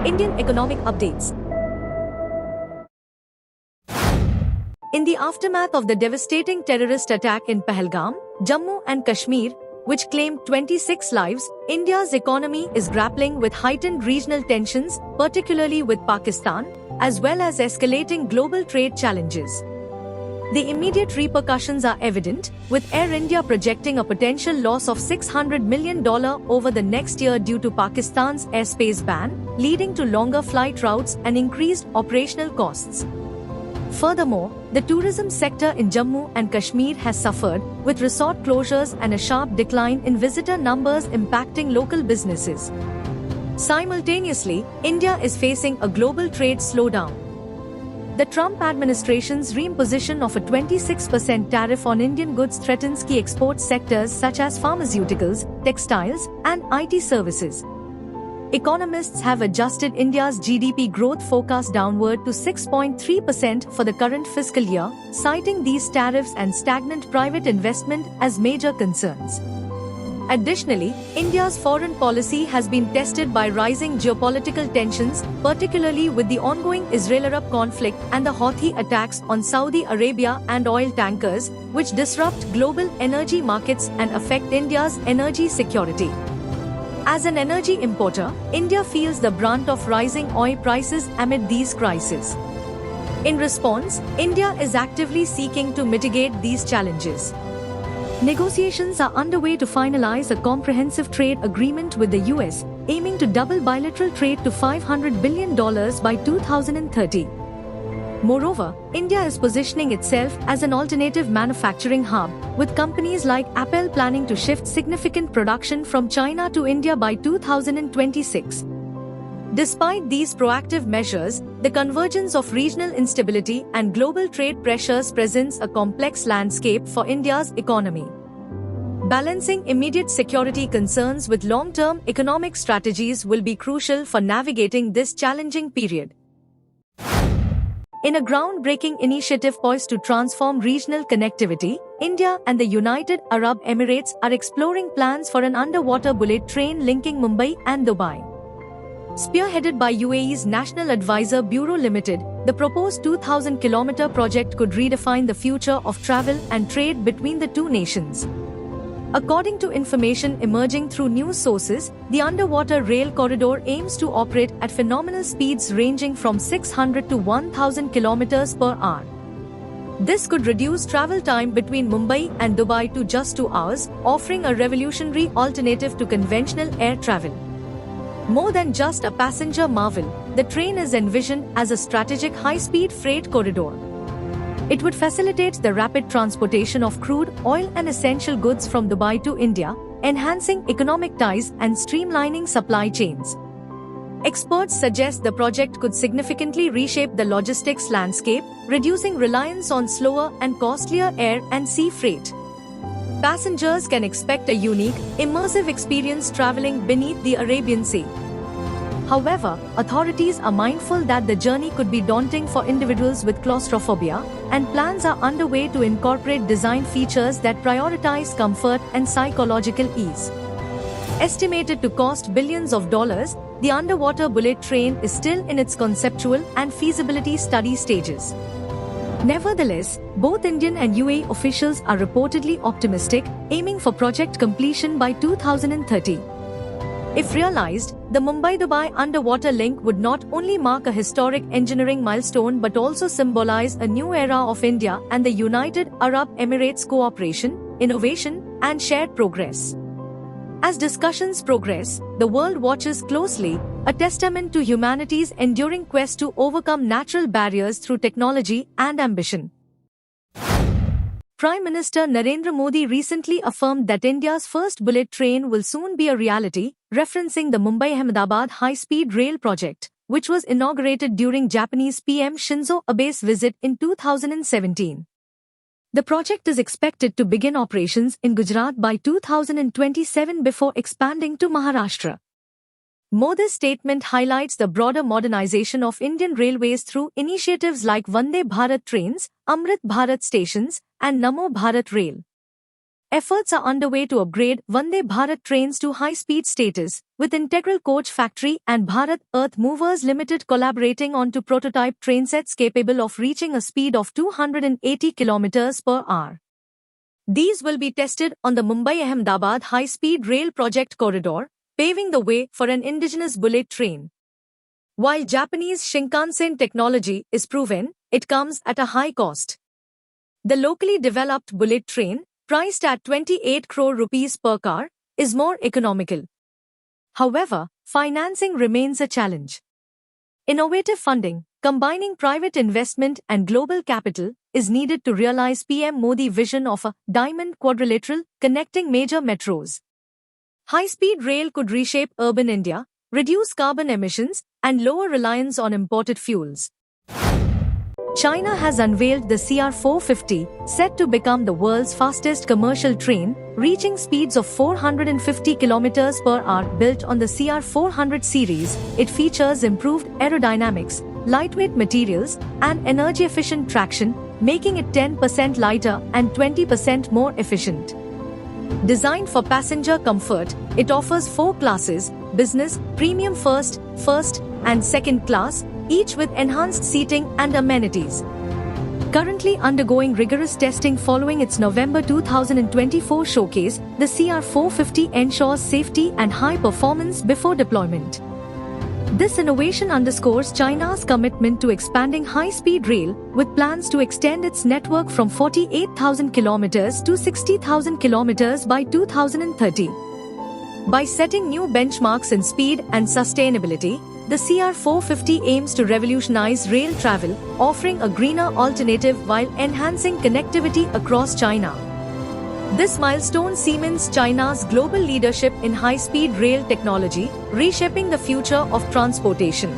Indian economic updates. In the aftermath of the devastating terrorist attack in Pahalgam, Jammu and Kashmir, which claimed 26 lives, India's economy is grappling with heightened regional tensions, particularly with Pakistan, as well as escalating global trade challenges. The immediate repercussions are evident, with Air India projecting a potential loss of $600 million over the next year due to Pakistan's airspace ban, leading to longer flight routes and increased operational costs. Furthermore, the tourism sector in Jammu and Kashmir has suffered, with resort closures and a sharp decline in visitor numbers impacting local businesses. Simultaneously, India is facing a global trade slowdown. The Trump administration's reimposition of a 26% tariff on Indian goods threatens key export sectors such as pharmaceuticals, textiles, and IT services. Economists have adjusted India's GDP growth forecast downward to 6.3% for the current fiscal year, citing these tariffs and stagnant private investment as major concerns. Additionally, India's foreign policy has been tested by rising geopolitical tensions, particularly with the ongoing Israel-Arab conflict and the Houthi attacks on Saudi Arabia and oil tankers, which disrupt global energy markets and affect India's energy security. As an energy importer, India feels the brunt of rising oil prices amid these crises. In response, India is actively seeking to mitigate these challenges. Negotiations are underway to finalize a comprehensive trade agreement with the US, aiming to double bilateral trade to $500 billion by 2030. Moreover, India is positioning itself as an alternative manufacturing hub, with companies like Apple planning to shift significant production from China to India by 2026. Despite these proactive measures, the convergence of regional instability and global trade pressures presents a complex landscape for India's economy. Balancing immediate security concerns with long-term economic strategies will be crucial for navigating this challenging period. In a groundbreaking initiative poised to transform regional connectivity, India and the United Arab Emirates are exploring plans for an underwater bullet train linking Mumbai and Dubai. Spearheaded by UAE's National Advisor Bureau Limited, the proposed 2,000-kilometer project could redefine the future of travel and trade between the two nations. According to information emerging through news sources, the underwater rail corridor aims to operate at phenomenal speeds ranging from 600 to 1,000 kilometers per hour. This could reduce travel time between Mumbai and Dubai to just 2 hours, offering a revolutionary alternative to conventional air travel. More than just a passenger marvel, the train is envisioned as a strategic high-speed freight corridor. It would facilitate the rapid transportation of crude oil and essential goods from Dubai to India, enhancing economic ties and streamlining supply chains. Experts suggest the project could significantly reshape the logistics landscape, reducing reliance on slower and costlier air and sea freight. Passengers can expect a unique, immersive experience traveling beneath the Arabian Sea. However, authorities are mindful that the journey could be daunting for individuals with claustrophobia, and plans are underway to incorporate design features that prioritize comfort and psychological ease. Estimated to cost billions of dollars, the underwater bullet train is still in its conceptual and feasibility study stages. Nevertheless, both Indian and UAE officials are reportedly optimistic, aiming for project completion by 2030. If realized, the Mumbai-Dubai underwater link would not only mark a historic engineering milestone but also symbolize a new era of India and the United Arab Emirates' cooperation, innovation, and shared progress. As discussions progress, the world watches closely, a testament to humanity's enduring quest to overcome natural barriers through technology and ambition. Prime Minister Narendra Modi recently affirmed that India's first bullet train will soon be a reality, referencing the Mumbai-Ahmedabad high-speed rail project, which was inaugurated during Japanese PM Shinzo Abe's visit in 2017. The project is expected to begin operations in Gujarat by 2027 before expanding to Maharashtra. Modi's statement highlights the broader modernization of Indian railways through initiatives like Vande Bharat trains, Amrit Bharat stations, and Namo Bharat Rail. efforts are underway to upgrade Vande Bharat trains to high-speed status, with Integral Coach Factory and Bharat Earth Movers Limited collaborating on to prototype trainsets capable of reaching a speed of 280 km per hour. These will be tested on the Mumbai-Ahmedabad high-speed rail project corridor, paving the way for an indigenous bullet train. While Japanese Shinkansen technology is proven, it comes at a high cost. The locally developed bullet train, priced at 28 crore rupees per car, is more economical. However, financing remains a challenge. Innovative funding, combining private investment and global capital, is needed to realize PM Modi vision of a diamond quadrilateral connecting major metros. High-speed rail could reshape urban India, reduce carbon emissions, and lower reliance on imported fuels. China has unveiled the CR450, set to become the world's fastest commercial train, reaching speeds of 450 km per hour. Built on the CR400 series, it features improved aerodynamics, lightweight materials, and energy-efficient traction, making it 10% lighter and 20% more efficient. Designed for passenger comfort, it offers 4 classes: business, premium first, and second class, each with enhanced seating and amenities. Currently undergoing rigorous testing following its November 2024 showcase, the CR450 ensures safety and high performance before deployment. This innovation underscores China's commitment to expanding high-speed rail, with plans to extend its network from 48,000 kilometers to 60,000 kilometers by 2030. By setting new benchmarks in speed and sustainability, the CR450 aims to revolutionize rail travel, offering a greener alternative while enhancing connectivity across China. This milestone cements China's global leadership in high-speed rail technology, reshaping the future of transportation.